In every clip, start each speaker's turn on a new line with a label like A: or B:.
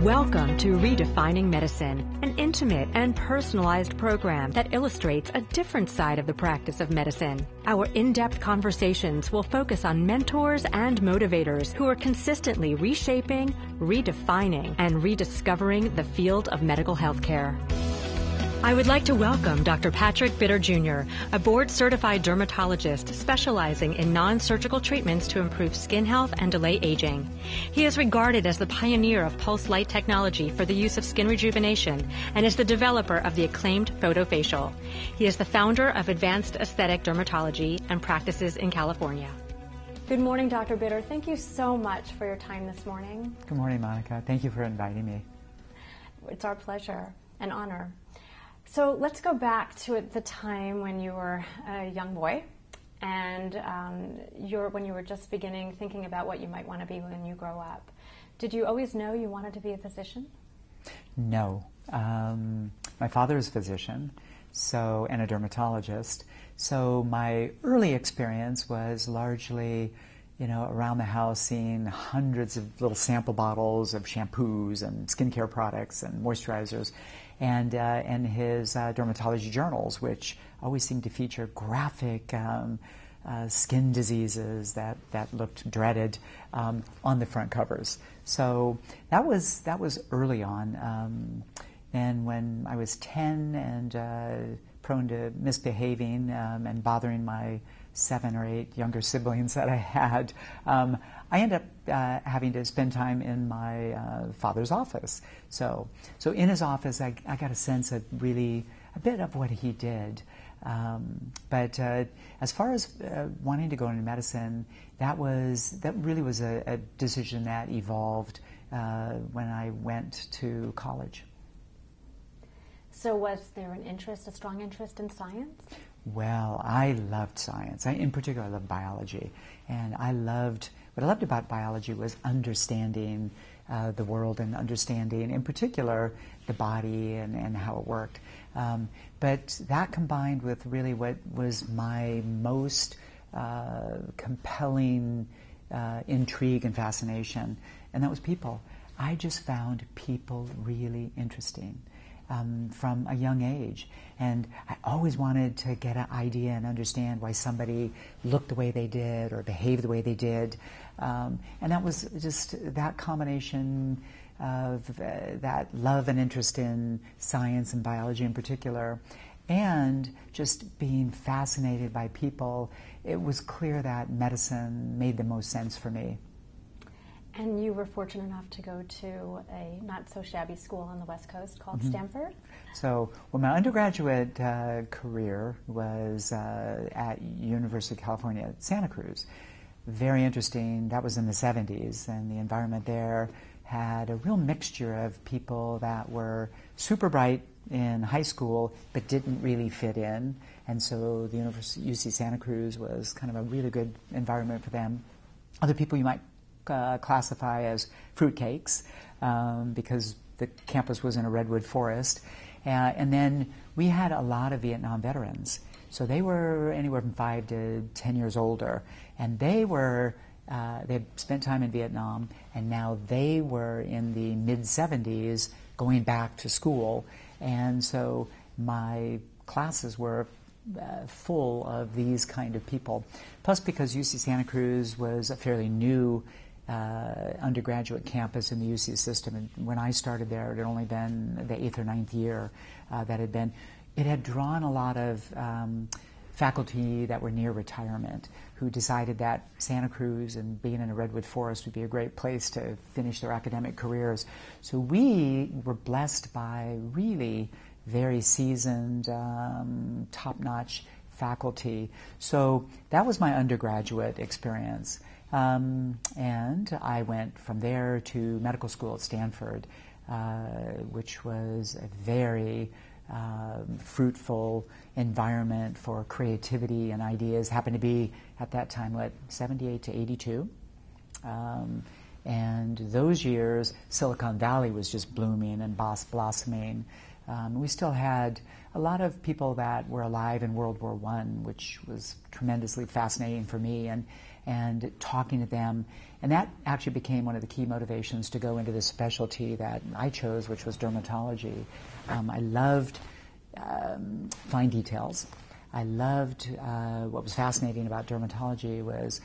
A: Welcome to Redefining Medicine, an intimate and personalized program that illustrates a different side of the practice of medicine. Our in-depth conversations will focus on mentors and motivators who are consistently reshaping, redefining, and rediscovering the field of medical health care. I would like to welcome Dr. Patrick Bitter Jr., a board-certified dermatologist specializing in non-surgical treatments to improve skin health and delay aging. He is regarded as the pioneer of pulse light technology for the use of skin rejuvenation and is the developer of the acclaimed FotoFacial. He is the founder of Advanced Aesthetic Dermatology and practices in California. Good morning, Dr. Bitter. Thank you so much for your time this morning.
B: Good morning, Monica. Thank you for inviting me.
A: It's our pleasure and honor. So let's go back to the time when you were a young boy and when you were just beginning thinking about what you might want to be when you grow up. Did you always know you wanted to be a physician?
B: No. My father is a physician and a dermatologist. So my early experience was largely, around the house seeing hundreds of little sample bottles of shampoos and skincare products and moisturizers. And his dermatology journals, which always seemed to feature graphic skin diseases that looked dreaded on the front covers. So that was early on. And when I was 10 and prone to misbehaving and bothering my 7 or 8 younger siblings that I had, I ended up having to spend time in my father's office. So in his office, I got a sense of really a bit of what he did. But as far as wanting to go into medicine, that really was a decision that evolved when I went to college.
A: So was there a strong interest in science?
B: Well, I loved science. In particular, I loved biology. And what I loved about biology was understanding the world and understanding, in particular, the body and how it worked. But that combined with really what was my most compelling intrigue and fascination, and that was people. I just found people really interesting. From a young age. And I always wanted to get an idea and understand why somebody looked the way they did or behaved the way they did. And that was just that combination of that love and interest in science and biology in particular, and just being fascinated by people. It was clear that medicine made the most sense for me.
A: And you were fortunate enough to go to a not-so-shabby school on the West Coast called Stanford?
B: So, my undergraduate career was at University of California at Santa Cruz. Very interesting. That was in the 70s, and the environment there had a real mixture of people that were super bright in high school but didn't really fit in. And so the UC Santa Cruz was kind of a really good environment for them. Other people you might classify as fruitcakes because the campus was in a redwood forest. And then we had a lot of Vietnam veterans. So they were anywhere from 5 to 10 years older. And they had spent time in Vietnam, and now they were in the mid-70s going back to school. And so my classes were full of these kind of people. Plus, because UC Santa Cruz was a fairly new undergraduate campus in the UC system, and when I started there, it had only been the 8th or 9th year it had drawn a lot of faculty that were near retirement who decided that Santa Cruz and being in a redwood forest would be a great place to finish their academic careers. So we were blessed by really very seasoned, top-notch faculty. So that was my undergraduate experience. And I went from there to medical school at Stanford, which was a very fruitful environment for creativity and ideas. Happened to be, at that time, 78 to 82. And those years, Silicon Valley was just blooming and blossoming. We still had a lot of people that were alive in World War I, which was tremendously fascinating for me, and talking to them. And that actually became one of the key motivations to go into the specialty that I chose, which was dermatology. I loved fine details. I loved what was fascinating about dermatology was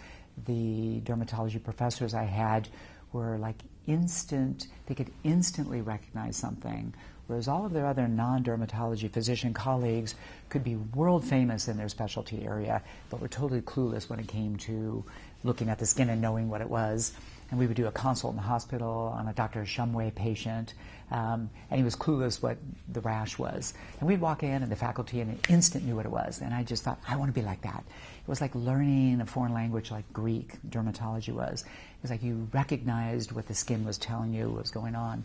B: the dermatology professors I had were like they could instantly recognize something, whereas all of their other non-dermatology physician colleagues could be world famous in their specialty area, but were totally clueless when it came to looking at the skin and knowing what it was. And we would do a consult in the hospital on a Dr. Shumway patient, and he was clueless what the rash was. And we'd walk in, and the faculty in an instant knew what it was. And I just thought, I want to be like that. It was like learning a foreign language like Greek, dermatology was. It was like you recognized what the skin was telling you was going on.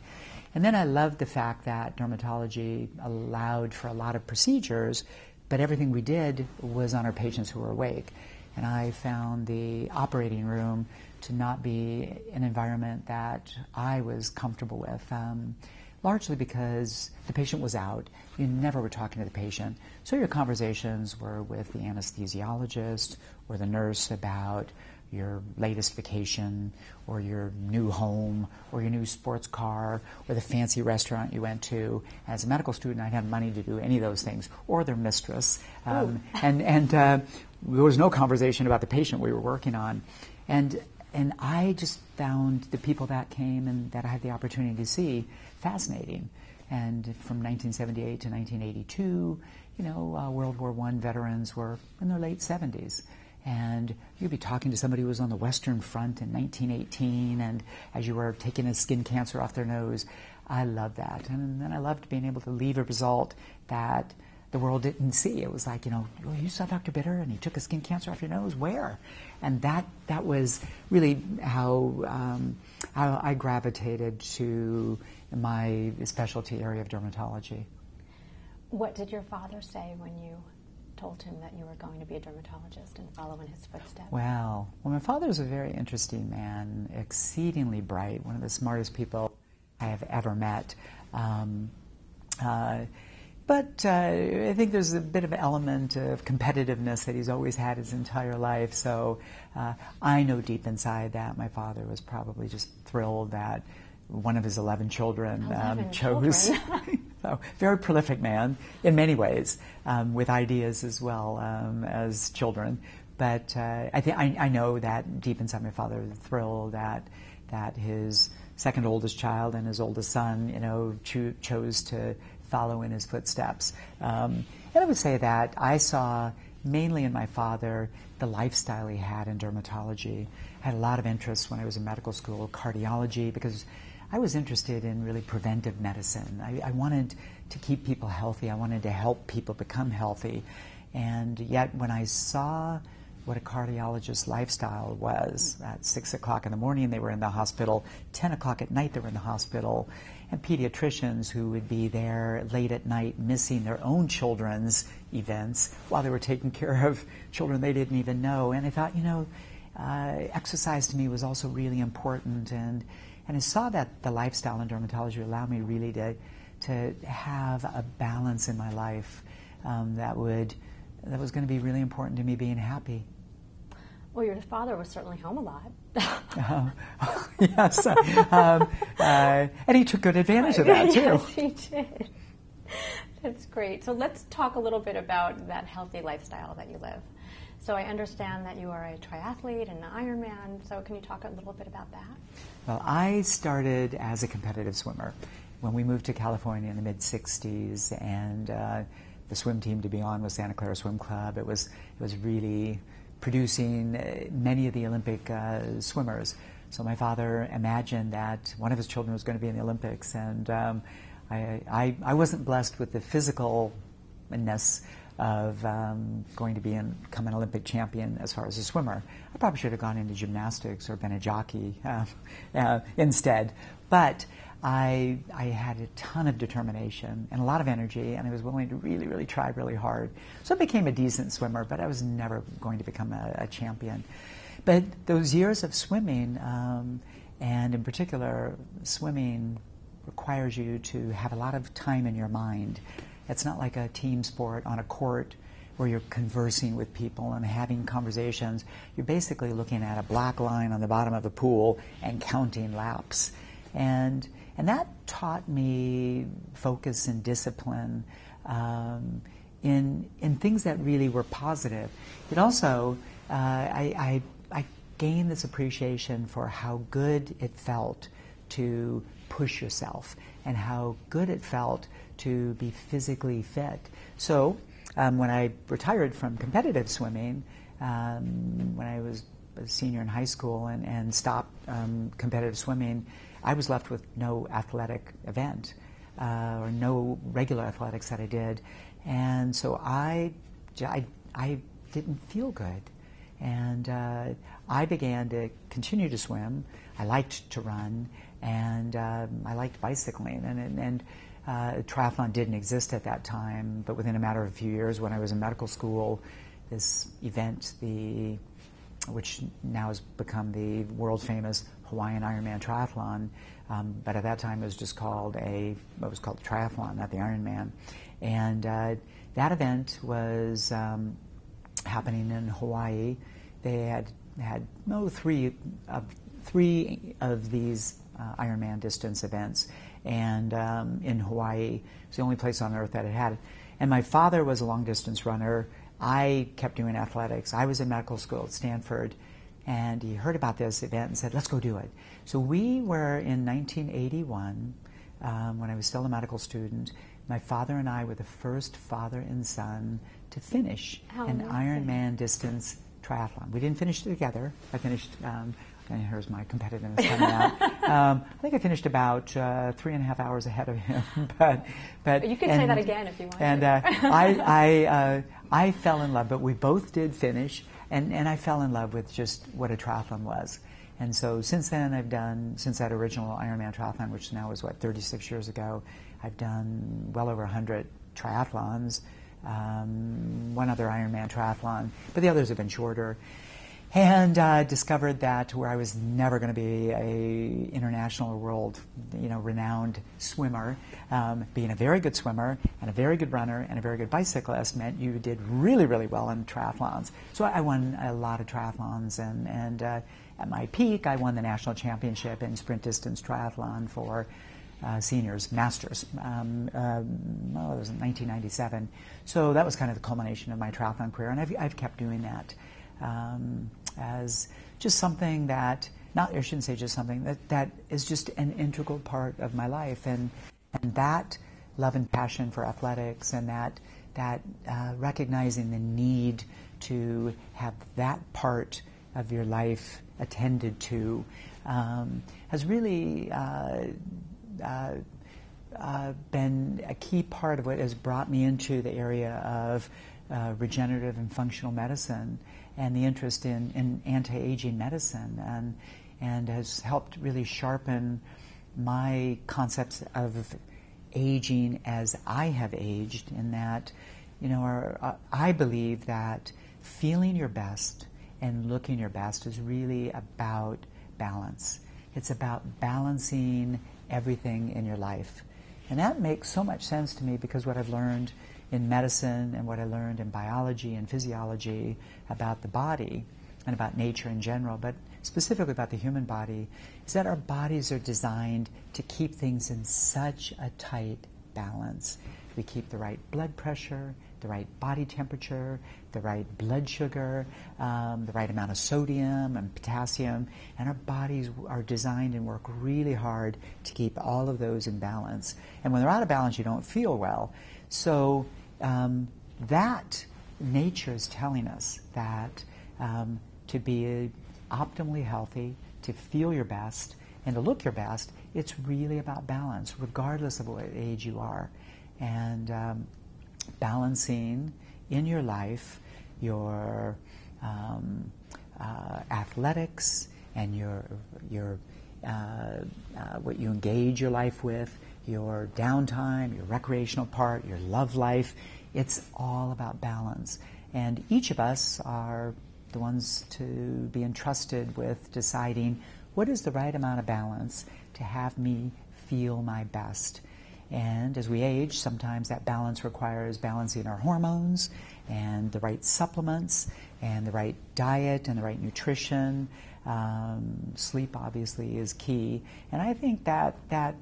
B: And then I loved the fact that dermatology allowed for a lot of procedures, but everything we did was on our patients who were awake. And I found the operating room to not be an environment that I was comfortable with, largely because the patient was out. You never were talking to the patient. So your conversations were with the anesthesiologist or the nurse about your latest vacation or your new home or your new sports car or the fancy restaurant you went to. As a medical student, I didn't have money to do any of those things, or their mistress. And there was no conversation about the patient we were working on. And I just found the people that came and that I had the opportunity to see fascinating. And from 1978 to 1982, World War I veterans were in their late 70s. And you'd be talking to somebody who was on the Western Front in 1918, and as you were taking a skin cancer off their nose. I loved that. And then I loved being able to leave a result that the world didn't see. It was like, oh, you saw Dr. Bitter and he took a skin cancer off your nose? Where? And that was really how I gravitated to my specialty area of dermatology.
C: What did your father say when you told him that you were going to be a dermatologist and follow in his footsteps?
B: Well, my father was a very interesting man, exceedingly bright, one of the smartest people I have ever met. But I think there's a bit of an element of competitiveness that he's always had his entire life. So I know deep inside that my father was probably just thrilled that one of his 11 children chose. So, very prolific man in many ways, with ideas as well as children. But I know that deep inside my father was thrilled that his second oldest child and his oldest son, chose to follow in his footsteps. And I would say that I saw mainly in my father the lifestyle he had in dermatology. I had a lot of interest when I was in medical school, cardiology, because I was interested in really preventive medicine. I wanted to keep people healthy. I wanted to help people become healthy. And yet when I saw what a cardiologist's lifestyle was, at 6 o'clock in the morning they were in the hospital, 10 o'clock at night they were in the hospital, and pediatricians who would be there late at night missing their own children's events while they were taking care of children they didn't even know. And I thought, exercise to me was also really important, and I saw that the lifestyle in dermatology allowed me really to have a balance in my life that was going to be really important to me being happy.
C: Well, your father was certainly home a lot.
B: Yes. And he took good advantage of that, too.
C: Yes, he did. That's great. So let's talk a little bit about that healthy lifestyle that you live. So I understand that you are a triathlete and an Ironman. So can you talk a little bit about that?
B: Well, I started as a competitive swimmer. When we moved to California in the mid-'60s, and the swim team to be on was Santa Clara Swim Club, it was really producing many of the Olympic swimmers. So my father imagined that one of his children was going to be in the Olympics, and I wasn't blessed with the physicalness of going to become an Olympic champion as far as a swimmer. I probably should have gone into gymnastics or been a jockey instead. But I had a ton of determination and a lot of energy, and I was willing to really, really try really hard. So I became a decent swimmer, but I was never going to become a champion. But those years of swimming, and in particular swimming requires you to have a lot of time in your mind. It's not like a team sport on a court where you're conversing with people and having conversations. You're basically looking at a black line on the bottom of the pool and counting laps. And that taught me focus and discipline in things that really were positive. It also, I gained this appreciation for how good it felt to push yourself and how good it felt to be physically fit. So when I retired from competitive swimming, when I was a senior in high school and stopped competitive swimming, I was left with no athletic event or no regular athletics that I did. And so I didn't feel good. And I began to continue to swim. I liked to run, and I liked bicycling. And triathlon didn't exist at that time, but within a matter of a few years, when I was in medical school, this event, which now has become the world-famous Hawaiian Ironman triathlon, but at that time it was just called what was called triathlon, not the Ironman. And that event was happening in Hawaii. They had three of these Ironman distance events, and in Hawaii, it's the only place on earth that it had it. And my father was a long distance runner. I kept doing athletics. I was in medical school at Stanford, and he heard about this event and said, let's go do it. So we were in 1981, when I was still a medical student. My father and I were the first father and son to finish an Ironman distance triathlon. We didn't finish together. I finished, and here's my competitiveness coming out. I think I finished about 3.5 hours ahead of him. But
C: you can say that again if you want.
B: And I fell in love, but we both did finish, and I fell in love with just what a triathlon was. And so since then, since that original Ironman triathlon, which now was 36 years ago, I've done well over 100 triathlons, one other Ironman triathlon, but the others have been shorter. And discovered that where I was never going to be a international or world, renowned swimmer, being a very good swimmer and a very good runner and a very good bicyclist meant you did really, really well in triathlons. So I won a lot of triathlons, and at my peak, I won the national championship in sprint distance triathlon for seniors, masters. It was in 1997. So that was kind of the culmination of my triathlon career, and I've kept doing that. As just something that, I shouldn't say just something, that is just an integral part of my life. And that love and passion for athletics and that recognizing the need to have that part of your life attended to has really been a key part of what has brought me into the area of regenerative and functional medicine and the interest in anti-aging medicine, and has helped really sharpen my concepts of aging as I have aged, in that, I believe that feeling your best and looking your best is really about balance. It's about balancing everything in your life. And that makes so much sense to me, because what I've learned in medicine and what I learned in biology and physiology about the body and about nature in general, but specifically about the human body, is that our bodies are designed to keep things in such a tight balance. We keep the right blood pressure, the right body temperature, the right blood sugar, the right amount of sodium and potassium, and our bodies are designed and work really hard to keep all of those in balance. And when they're out of balance, you don't feel well. So that nature is telling us that to be optimally healthy, to feel your best, and to look your best, it's really about balance, regardless of what age you are. And balancing in your life your athletics and your what you engage your life with, your downtime, your recreational part, your love life. It's all about balance. And each of us are the ones to be entrusted with deciding what is the right amount of balance to have me feel my best. And as we age, sometimes that balance requires balancing our hormones and the right supplements and the right diet and the right nutrition. Sleep obviously is key. And I think that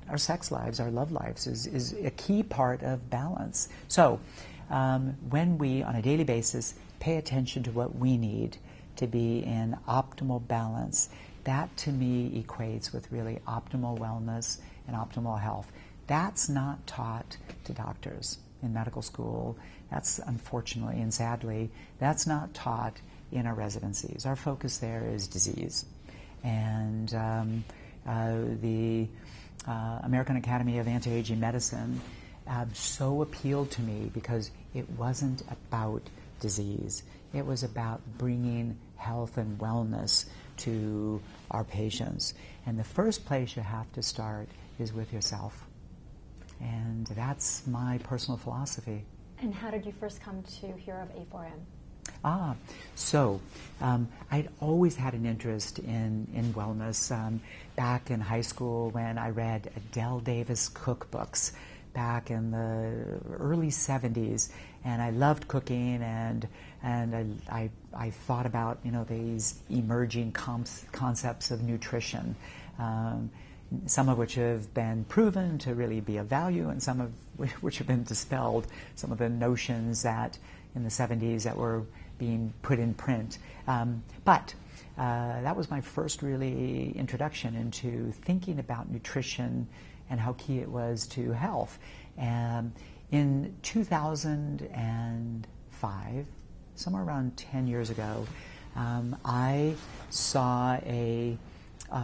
B: our sex lives, our love lives is a key part of balance. So when we, on a daily basis, pay attention to what we need to be in optimal balance, that to me equates with really optimal wellness and optimal health. That's not taught to doctors in medical school. That's unfortunately and sadly, that's not taught in our residencies. Our focus there is disease. And the American Academy of Anti-Aging Medicine so appealed to me because it wasn't about disease. It was about bringing health and wellness to our patients. And the first place you have to start is with yourself. And that's my personal philosophy.
C: And how did you first come to hear of A4M?
B: I'd always had an interest in wellness. Back in high school when I read Adele Davis cookbooks back in the early 70s, and I loved cooking, and I thought about, these emerging concepts of nutrition, some of which have been proven to really be of value, and some of which have been dispelled, some of the notions that in the 70s that were being put in print. But that was my first really introduction into thinking about nutrition and how key it was to health. In 2005, somewhere around 10 years ago, I saw a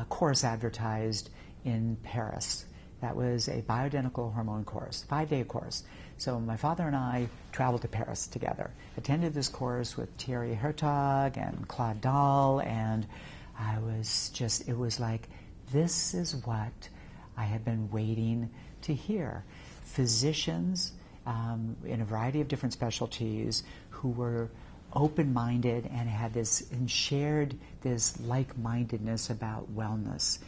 B: course advertised in Paris. That was a bioidentical hormone course, 5-day course. So my father and I traveled to Paris together, attended this course with Thierry Hertog and Claude Dahl, and it was like, this is what I had been waiting to hear. Physicians in a variety of different specialties who were open-minded and had this and shared this like-mindedness about wellness,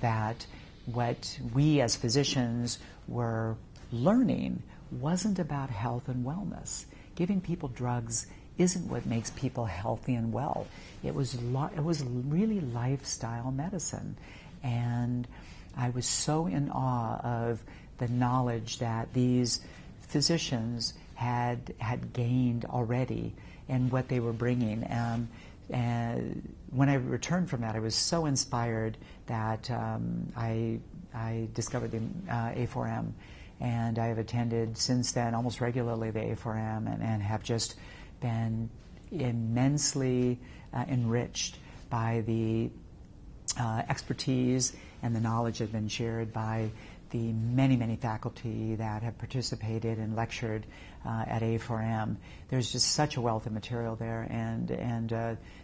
B: that what we as physicians were learning wasn't about health and wellness. Giving people drugs isn't what makes people healthy and well. It was really lifestyle medicine. And I was so in awe of the knowledge that these physicians had gained already and what they were bringing. And when I returned from that, I was so inspired that I discovered the A4M. And I have attended since then almost regularly the A4M and have just been immensely enriched by the expertise and the knowledge that has been shared by the many, many faculty that have participated and lectured at A4M. There's just such a wealth of material there, and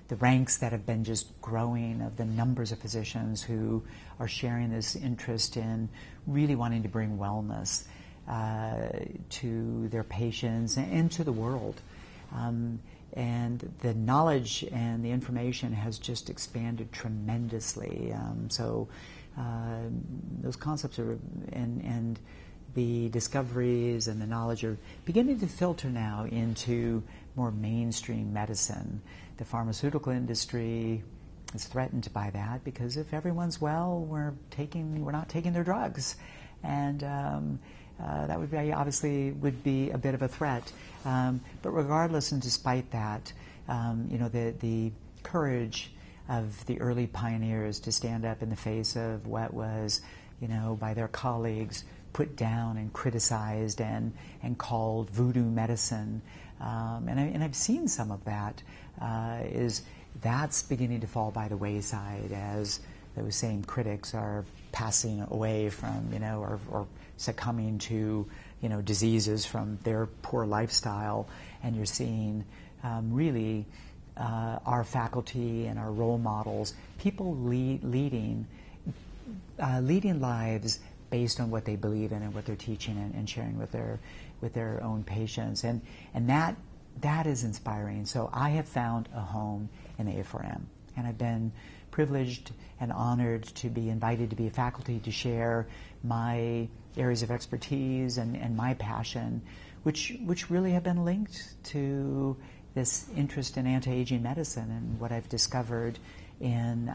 B: the ranks that have been just growing of the numbers of physicians who are sharing this interest in really wanting to bring wellness to their patients and to the world. And the knowledge and the information has just expanded tremendously. Those concepts are, and the discoveries and the knowledge are beginning to filter now into more mainstream medicine. The pharmaceutical industry is threatened by that because if everyone's well, we're not taking their drugs, and that would be a bit of a threat. But regardless and despite that, the courage of the early pioneers to stand up in the face of what was, by their colleagues put down and criticized and called voodoo medicine. And I've seen some of that, that's beginning to fall by the wayside as those same critics are passing away from, or succumbing to, diseases from their poor lifestyle. And you're seeing really our faculty and our role models, people leading lives based on what they believe in and what they're teaching and sharing with their own patients, and that is inspiring. So I have found a home in the A4M, And I've been privileged and honored to be invited to be a faculty to share my areas of expertise and my passion, which really have been linked to this interest in anti-aging medicine and what I've discovered in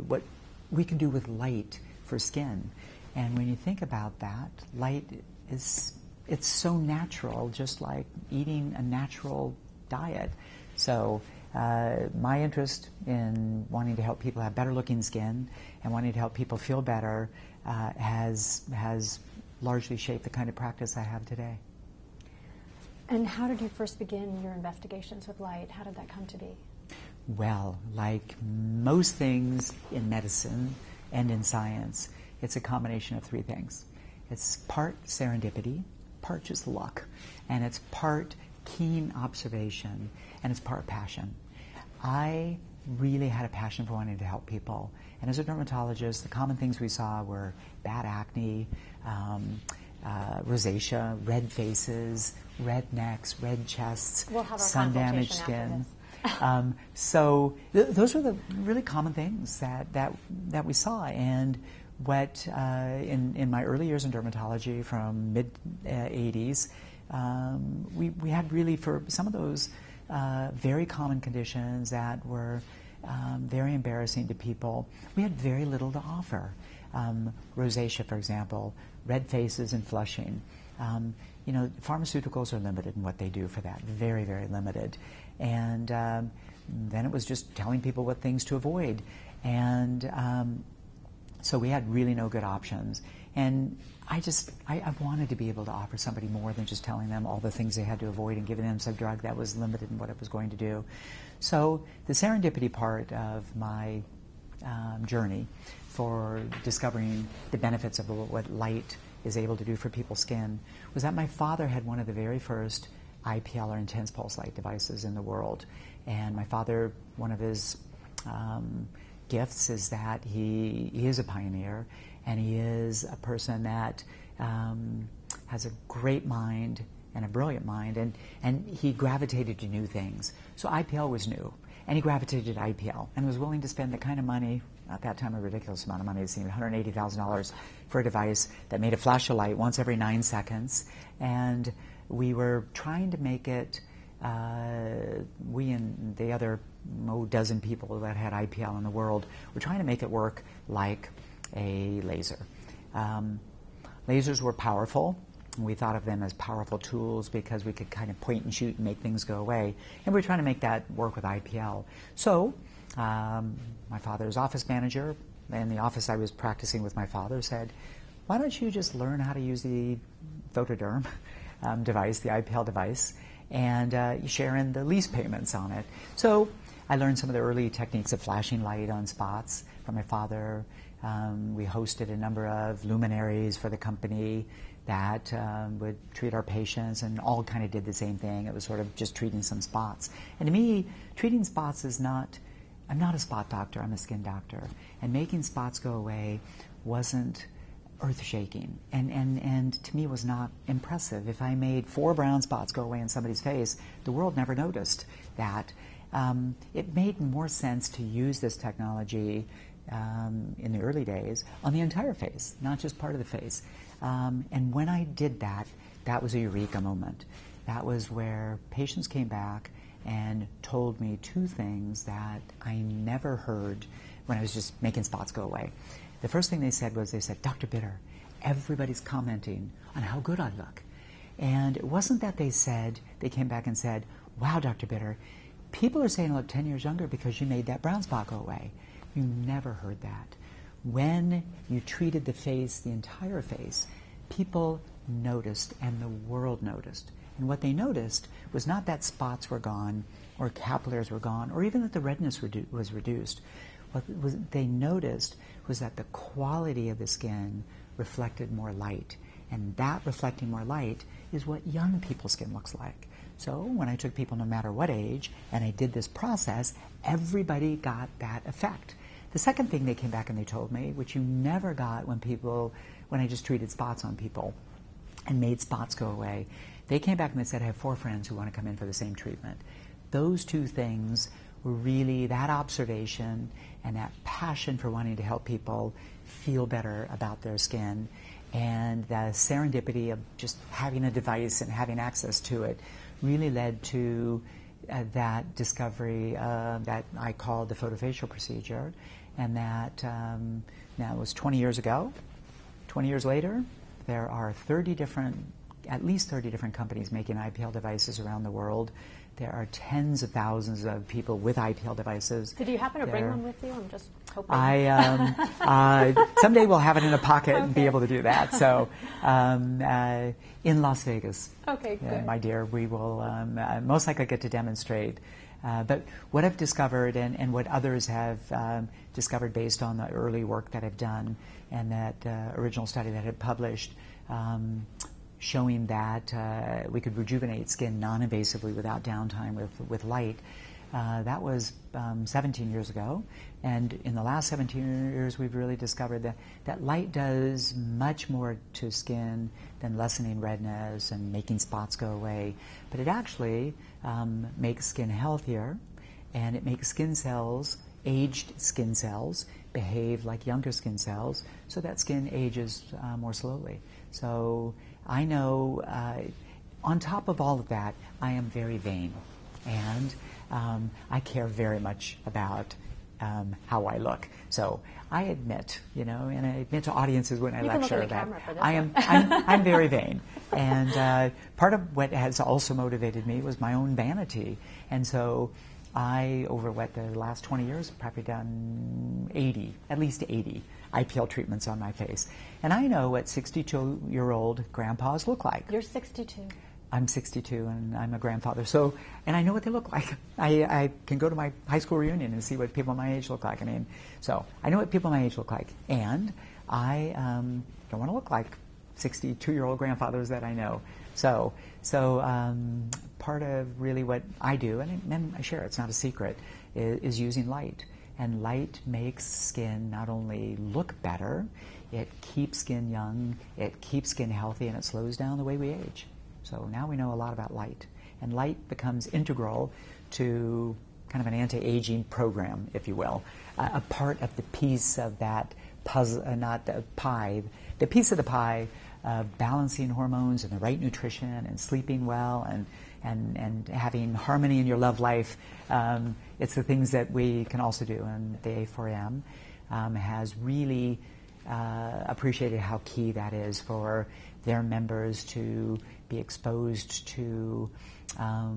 B: what we can do with light for skin. And when you think about that, light it's so natural, just like eating a natural diet. So my interest in wanting to help people have better looking skin and wanting to help people feel better has largely shaped the kind of practice I have today.
C: And how did you first begin your investigations with light? How did that come to be?
B: Well, like most things in medicine and in science, it's a combination of three things. It's part serendipity, part just luck, and it's part keen observation, and it's part passion. I really had a passion for wanting to help people. And as a dermatologist, the common things we saw were bad acne, rosacea, red faces, red necks, red chests, sun-damaged skin. So those were the really common things that we saw. And what in my early years in dermatology, from mid-'80s, we had really, for some of those very common conditions that were very embarrassing to people, we had very little to offer. Rosacea, for example, red faces and flushing. Pharmaceuticals are limited in what they do for that, very, very limited. And then it was just telling people what things to avoid. And so we had really no good options. And I wanted to be able to offer somebody more than just telling them all the things they had to avoid and giving them some drug that was limited in what it was going to do. So the serendipity part of my journey for discovering the benefits of what light is able to do for people's skin was that my father had one of the very first IPL, or intense pulse light devices, in the world. And my father, one of his gifts is that he is a pioneer, and he is a person that has a great mind and a brilliant mind, and he gravitated to new things. So IPL was new, and he gravitated to IPL and was willing to spend the kind of money, at that time a ridiculous amount of money, it seemed $180,000 for a device that made a flash of light once every 9 seconds. And we were trying to make it, we and the other dozen people that had IPL in the world were trying to make it work like a laser. Lasers were powerful. We thought of them as powerful tools because we could kind of point and shoot and make things go away. And we were trying to make that work with IPL. So my father's office manager in the office I was practicing with my father said, why don't you just learn how to use the Photoderm device, the IPL device, and you share in the lease payments on it. So I learned some of the early techniques of flashing light on spots from my father. We hosted a number of luminaries for the company that would treat our patients, and all kind of did the same thing. It was sort of just treating some spots. And to me, treating spots is not, I'm not a spot doctor, I'm a skin doctor. And making spots go away wasn't earth-shaking, and to me was not impressive. If I made 4 brown spots go away in somebody's face, the world never noticed that. It made more sense to use this technology in the early days on the entire face, not just part of the face. And when I did that, that was a eureka moment. That was where patients came back and told me 2 things that I never heard when I was just making spots go away. The first thing they said was, Dr. Bitter, everybody's commenting on how good I look. And it wasn't that they came back and said, wow, Dr. Bitter, people are saying I look 10 years younger because you made that brown spot go away. You never heard that. When you treated the face, the entire face, people noticed and the world noticed. And what they noticed was not that spots were gone or capillaries were gone or even that the redness was reduced. What they noticed was that the quality of the skin reflected more light. And that reflecting more light is what young people's skin looks like. So when I took people no matter what age and I did this process, everybody got that effect. The second thing they came back and they told me, which you never got when I just treated spots on people and made spots go away, they came back and they said, I have 4 friends who want to come in for the same treatment. those two things were really that observation and that passion for wanting to help people feel better about their skin, and the serendipity of just having a device and having access to it really led to that discovery that I called the FotoFacial procedure, and that now it was 20 years ago. 20 years later, there are at least 30 different companies making IPL devices around the world. There are tens of thousands of people with IPL devices.
C: Did you happen to bring one with you? I'm just hoping.
B: Someday we'll have it in a pocket and be able to do that. So in Las Vegas,
C: okay, good.
B: My dear, we will most likely get to demonstrate. But what I've discovered and what others have discovered based on the early work that I've done and that original study that I had published, showing that we could rejuvenate skin non-invasively without downtime with light. That was 17 years ago. And in the last 17 years, we've really discovered that light does much more to skin than lessening redness and making spots go away. But it actually makes skin healthier, and it makes skin cells, aged skin cells, behave like younger skin cells, so that skin ages more slowly. So I know, on top of all of that, I am very vain, and I care very much about how I look. So I admit, and I admit to audiences when I lecture that I'm very vain. And part of what has also motivated me was my own vanity. And so I, over the last 20 years, probably done at least 80 IPL treatments on my face. And I know what 62-year-old grandpas look like.
C: You're 62.
B: I'm 62 and I'm a grandfather. So, and I know what they look like. I can go to my high school reunion and see what people my age look like. So I know what people my age look like. And I don't want to look like 62-year-old grandfathers that I know. So part of really what I do, and I share, it's not a secret, is using light. And light makes skin not only look better, it keeps skin young, it keeps skin healthy, and it slows down the way we age. So now we know a lot about light. And light becomes integral to kind of an anti-aging program, if you will, a part of the piece of that puzzle, not the pie, the piece of the pie of balancing hormones and the right nutrition and sleeping well and having harmony in your love life. It's the things that we can also do. And the A4M has really appreciated how key that is for their members to be exposed to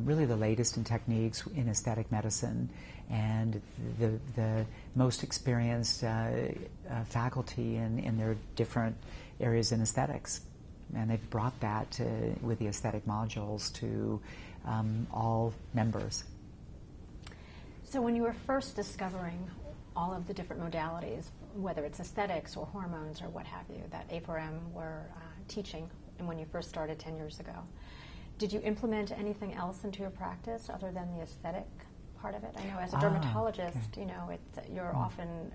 B: really the latest in techniques in aesthetic medicine, and the most experienced faculty in their different areas in aesthetics. And they've brought that with the aesthetic modules to all members.
C: So when you were first discovering all of the different modalities, whether it's aesthetics or hormones or what have you, that A4M were teaching, and when you first started 10 years ago, did you implement anything else into your practice other than the aesthetic part of it? I know as a dermatologist, you're often,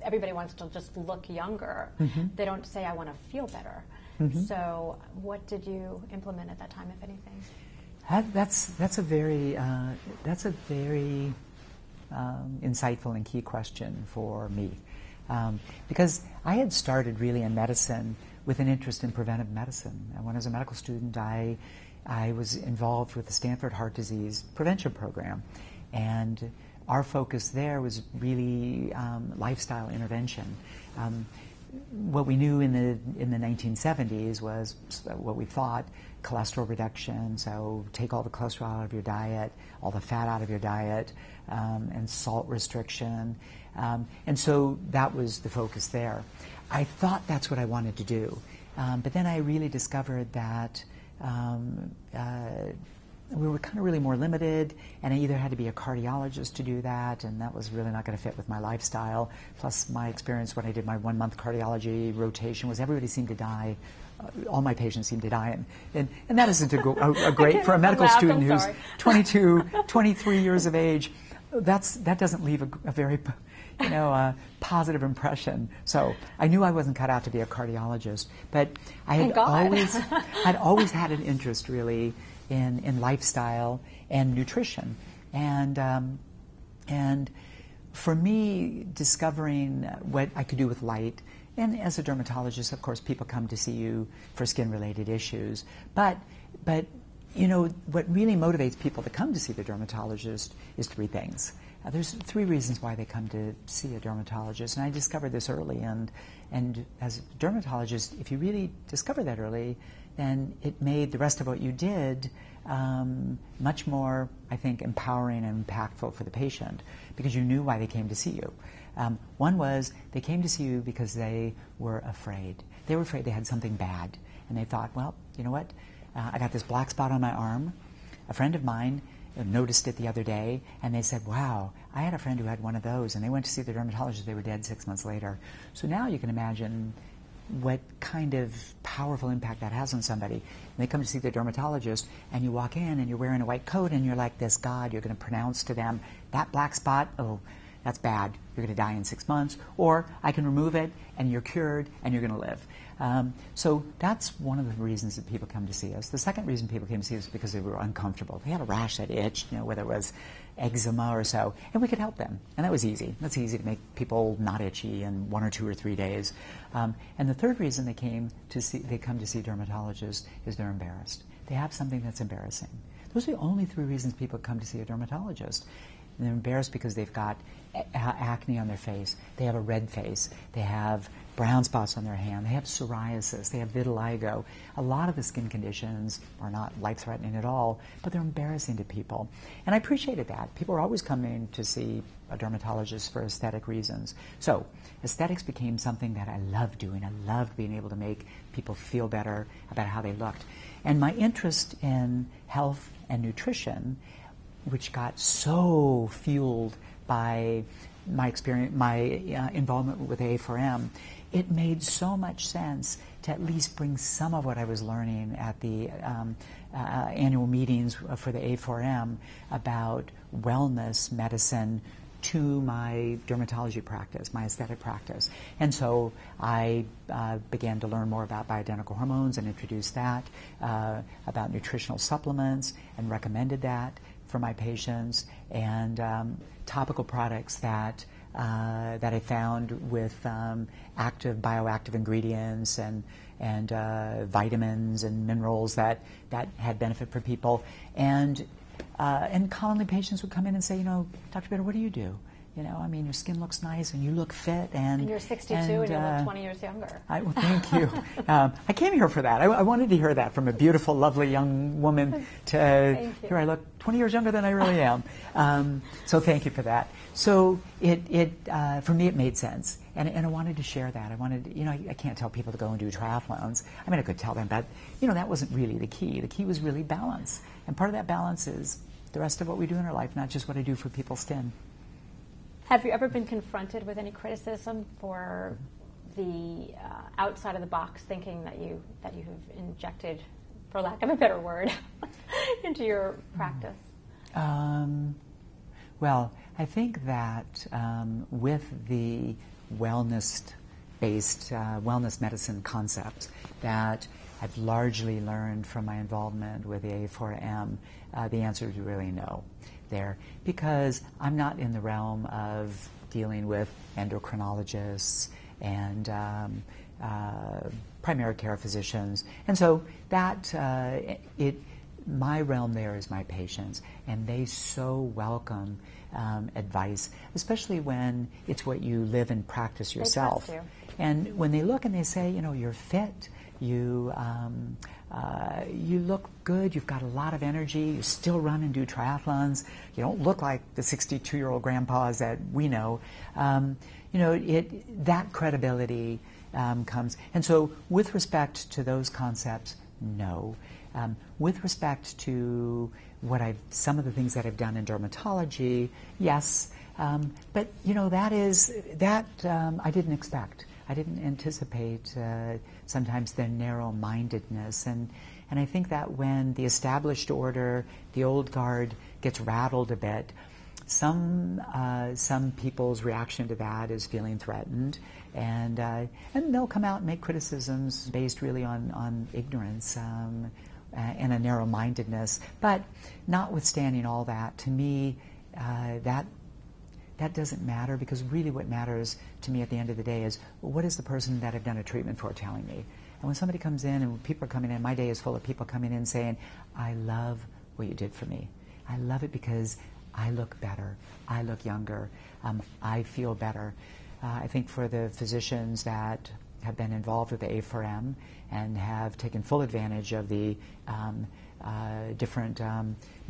C: everybody wants to just look younger. Mm-hmm. They don't say, I want to feel better. Mm-hmm. So what did you implement at that time, if anything?
B: That's a very insightful and key question for me, because I had started really in medicine with an interest in preventive medicine. And when I was a medical student, I was involved with the Stanford Heart Disease Prevention Program, and our focus there was really lifestyle intervention. What we knew in the 1970s was what we thought: cholesterol reduction, so take all the cholesterol out of your diet, all the fat out of your diet, and salt restriction. And so that was the focus there. I thought that's what I wanted to do. But then I really discovered that we were kind of really more limited, and I either had to be a cardiologist to do that, and that was really not going to fit with my lifestyle. Plus, my experience when I did my 1-month cardiology rotation was everybody seemed to die. All my patients seemed to die, and that isn't a great for a medical student who's 22, 23 years of age. That doesn't leave a very positive impression. So I knew I wasn't cut out to be a cardiologist, but I had always had an interest really in lifestyle and nutrition. And for me, discovering what I could do with light, and as a dermatologist, of course, people come to see you for skin-related issues. But you know, what really motivates people to come to see the dermatologist is three things. There's three reasons why they come to see a dermatologist, and I discovered this early. And as a dermatologist, if you really discover that early, then it made the rest of what you did much more, I think, empowering and impactful for the patient, because you knew why they came to see you. One was they came to see you because they were afraid. They were afraid they had something bad, and they thought, well, you know what? I got this black spot on my arm. A friend of mine noticed it the other day, and they said, wow, I had a friend who had one of those, and they went to see the dermatologist. They were dead 6 months later. So now you can imagine what kind of powerful impact that has on somebody. And they come to see the dermatologist, and you walk in, and you're wearing a white coat, and you're like this God. You're going to pronounce to them, that black spot, oh, that's bad. You're going to die in 6 months. Or I can remove it, and you're cured, and you're going to live. So that's one of the reasons that people come to see us. The second reason people came to see us is because they were uncomfortable. They had a rash that itched, you know, whether it was eczema or so, and we could help them. And that was easy. That's easy to make people not itchy in 1 or 2 or 3 days. And the third reason they come to see dermatologists is they're embarrassed. They have something that's embarrassing. Those are the only 3 reasons people come to see a dermatologist. And they're embarrassed because they've got acne on their face. They have a red face. They have brown spots on their hand. They have psoriasis. They have vitiligo. A lot of the skin conditions are not life-threatening at all, but they're embarrassing to people. And I appreciated that. People are always coming to see a dermatologist for aesthetic reasons. So aesthetics became something that I loved doing. I loved being able to make people feel better about how they looked. And my interest in health and nutrition, which got so fueled by my experience, my involvement with A4M, it made so much sense to at least bring some of what I was learning at the annual meetings for the A4M about wellness medicine to my dermatology practice, my aesthetic practice. And so I began to learn more about bioidentical hormones and introduced that, about nutritional supplements, and recommended that for my patients, and topical products that I found with active bioactive ingredients and vitamins and minerals that had benefit for people. And commonly patients would come in and say, you know, Dr. Bitter, what do you do? You know, I mean, your skin looks nice and you look fit. And
C: you're 62 and you look 20 years younger.
B: Well, thank you. I came here for that. I wanted to hear that from a beautiful, lovely young woman to here I look 20 years younger than I really am. So thank you for that. So for me, it made sense. And I wanted to share that. I wanted, you know, I can't tell people to go and do triathlons. I mean, I could tell them, but, you know, that wasn't really the key. The key was really balance. And part of that balance is the rest of what we do in our life, not just what I do for people's skin.
C: Have you ever been confronted with any criticism for the outside of the box thinking that you have injected, for lack of a better word, into your practice?
B: Well, I think that with the wellness-based wellness medicine concept that I've largely learned from my involvement with the A4M, the answer is really no there, because I'm not in the realm of dealing with endocrinologists and primary care physicians. And so that my realm there is my patients, and they so welcome advice, especially when it's what you live and practice yourself.
C: They trust you.
B: And when they look and they say, you know, you're fit, you look good, you've got a lot of energy, you still run and do triathlons, you don't look like the 62-year-old grandpas that we know, you know, that credibility comes. And so with respect to those concepts, no. With respect to some of the things that I've done in dermatology, yes. But, you know, that I didn't expect. I didn't anticipate sometimes their narrow-mindedness. And I think that when the established order, the old guard, gets rattled a bit, some people's reaction to that is feeling threatened, and they'll come out and make criticisms based really on ignorance, and a narrow-mindedness. But notwithstanding all that, to me, that doesn't matter, because really what matters to me at the end of the day is, what is the person that I've done a treatment for telling me? And when somebody comes in, and people are coming in, my day is full of people coming in saying, I love what you did for me. I love it because I look better. I look younger. I feel better. I think for the physicians that have been involved with the A4M and have taken full advantage of the different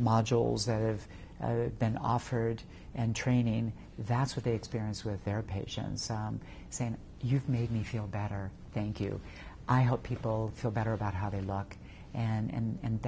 B: modules that have been offered and training, that's what they experience with their patients, saying, you've made me feel better, thank you. I help people feel better about how they look, and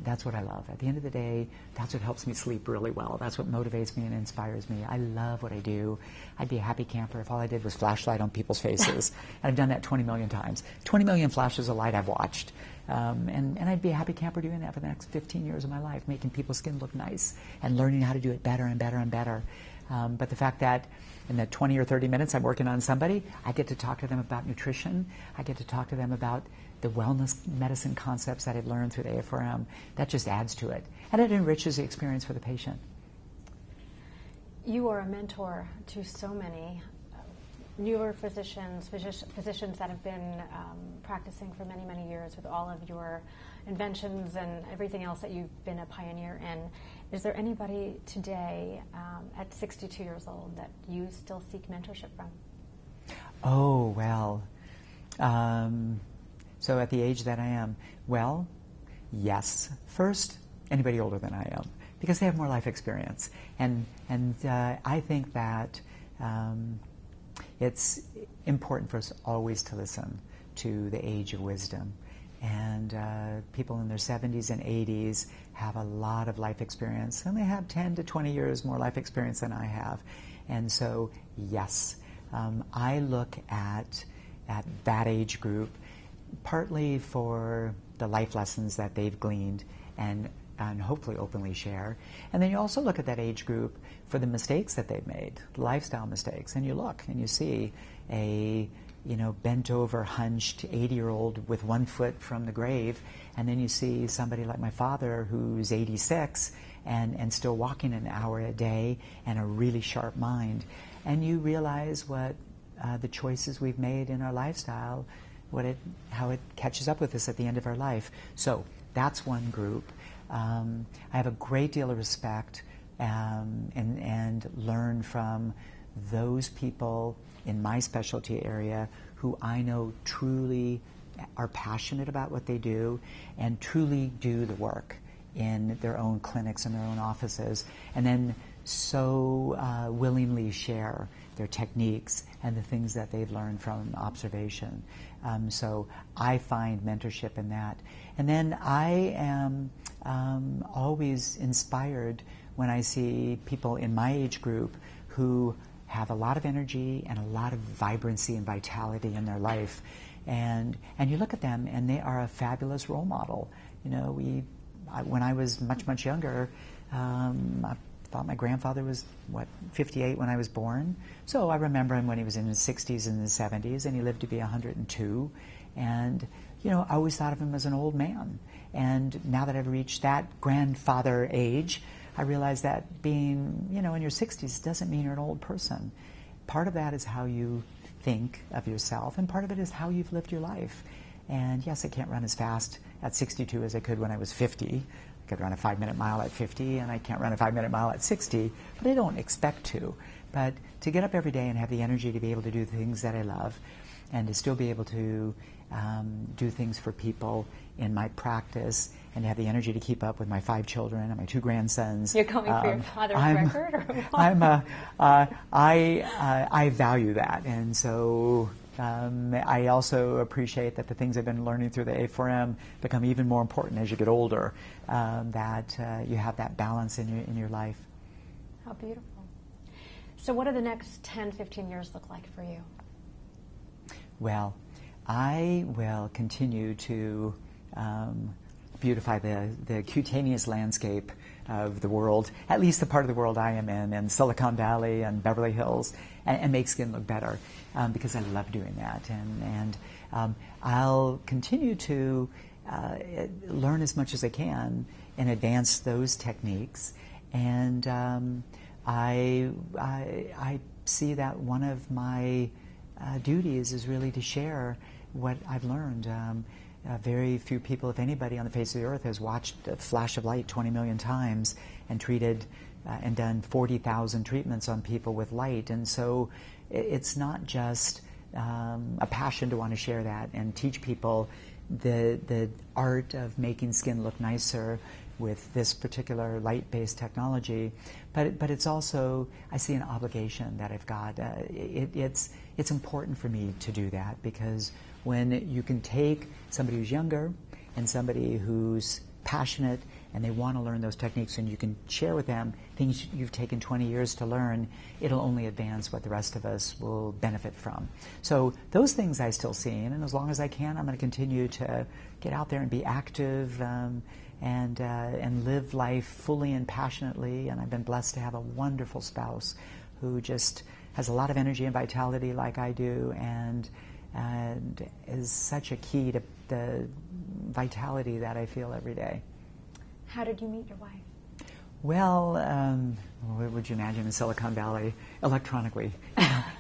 B: that's what I love. At the end of the day, that's what helps me sleep really well. That's what motivates me and inspires me. I love what I do. I'd be a happy camper if all I did was flashlight on people's faces. And I've done that 20 million times. 20 million flashes of light I've watched. And I'd be a happy camper doing that for the next 15 years of my life, making people's skin look nice and learning how to do it better and better and better. But the fact that in the 20 or 30 minutes I'm working on somebody, I get to talk to them about nutrition. I get to talk to them about the wellness medicine concepts that I've learned through the A4M. That just adds to it. And it enriches the experience for the patient.
C: You are a mentor to so many newer physicians that have been practicing for many, many years with all of your inventions and everything else that you've been a pioneer in. Is there anybody today at 62 years old that you still seek mentorship from?
B: Oh, well. So at the age that I am, well, yes. First, anybody older than I am, because they have more life experience. And I think that it's important for us always to listen to the age of wisdom. And people in their 70s and 80s have a lot of life experience, and they have 10 to 20 years more life experience than I have. And so, yes, I look at that age group partly for the life lessons that they've gleaned and hopefully openly share. And then you also look at that age group for the mistakes that they've made, lifestyle mistakes. And you look and you see a bent over, hunched 80-year-old with one foot from the grave, and then you see somebody like my father who's 86 and still walking an hour a day and a really sharp mind. And you realize what the choices we've made in our lifestyle, how it catches up with us at the end of our life. So that's one group. I have a great deal of respect and learn from those people in my specialty area who I know truly are passionate about what they do and truly do the work in their own clinics and their own offices, and then so willingly share their techniques and the things that they've learned from observation. So I find mentorship in that. And then I am always inspired when I see people in my age group who have a lot of energy and a lot of vibrancy and vitality in their life. And you look at them and they are a fabulous role model. When I was much, much younger, I thought my grandfather was, 58 when I was born. So I remember him when he was in his 60s and his 70s, and he lived to be 102. And, I always thought of him as an old man. And now that I've reached that grandfather age, I realize that being, in your 60s doesn't mean you're an old person. Part of that is how you think of yourself, and part of it is how you've lived your life. And yes, I can't run as fast at 62 as I could when I was 50. I could run a 5-minute mile at 50, and I can't run a 5-minute mile at 60, but I don't expect to. But to get up every day and have the energy to be able to do things that I love, and to still be able to do things for people in my practice, and to have the energy to keep up with my 5 children and my 2 grandsons.
C: You're going for your father's record? Or what?
B: I value that, and so I also appreciate that the things I've been learning through the A4M become even more important as you get older, that you have that balance in your life.
C: How beautiful. So what do the next 10, 15 years look like for you?
B: Well, I will continue to beautify the cutaneous landscape of the world, at least the part of the world I am in Silicon Valley and Beverly Hills, and make skin look better, because I love doing that. And I'll continue to learn as much as I can and advance those techniques. And I see that one of my duties is really to share what I've learned. Very few people, if anybody on the face of the earth, has watched a flash of light 20 million times and treated and done 40,000 treatments on people with light. And so it's not just a passion to want to share that and teach people the art of making skin look nicer with this particular light-based technology, but it's also, I see an obligation that I've got. It's important for me to do that, because when you can take somebody who's younger and somebody who's passionate and they want to learn those techniques, and you can share with them things you've taken 20 years to learn, it'll only advance what the rest of us will benefit from. So those things I still see, and as long as I can, I'm going to continue to get out there and be active and live life fully and passionately. And I've been blessed to have a wonderful spouse who just has a lot of energy and vitality like I do, and is such a key to the vitality that I feel every day.
C: How did you meet your wife?
B: Well, what would you imagine in Silicon Valley? Electronically.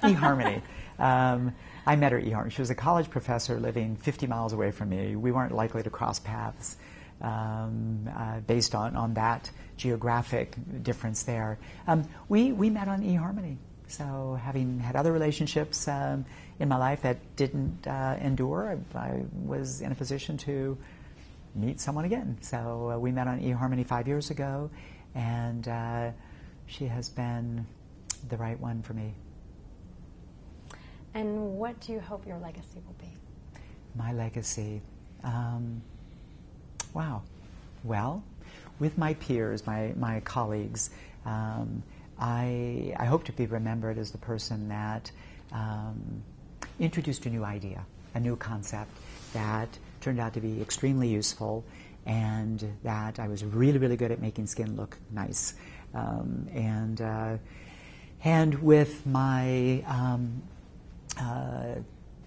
B: eHarmony. I met her at eHarmony. She was a college professor living 50 miles away from me. We weren't likely to cross paths based on that geographic difference there. We met on eHarmony. So having had other relationships in my life that didn't endure, I was in a position to meet someone again. So we met on eHarmony 5 years ago, and she has been the right one for me.
C: And what do you hope your legacy will be?
B: My legacy? Wow. Well, with my peers, my colleagues, I hope to be remembered as the person that introduced a new idea, a new concept that turned out to be extremely useful, and that I was really, really good at making skin look nice. And with my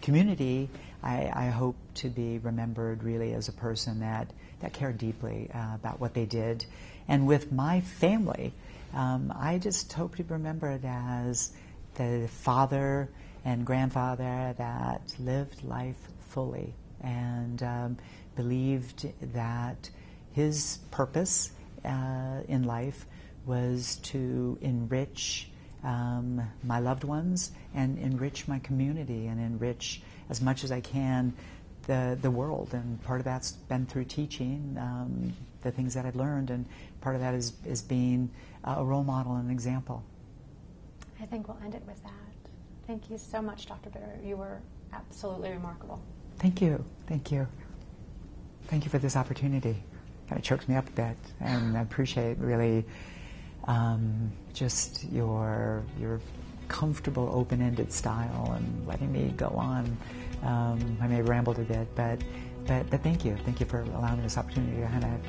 B: community, I hope to be remembered really as a person that cared deeply about what they did. And with my family, I just hope to be remembered as the father and grandfather that lived life fully and believed that his purpose in life was to enrich my loved ones and enrich my community and enrich as much as I can the world. And part of that's been through teaching the things that I've learned, and part of that is being a role model and an example.
C: I think we'll end it with that. Thank you so much, Dr. Bitter. You were absolutely remarkable.
B: Thank you. Thank you. Thank you for this opportunity. Kind of chokes me up a bit, and I appreciate really just your comfortable, open-ended style and letting me go on. I may have rambled a bit, but thank you. Thank you for allowing me this opportunity to kind of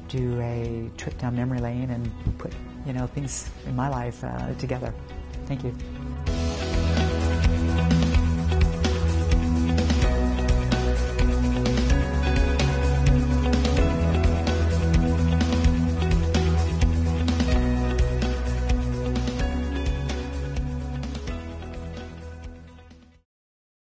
B: do a trip down memory lane and put things in my life together. Thank you.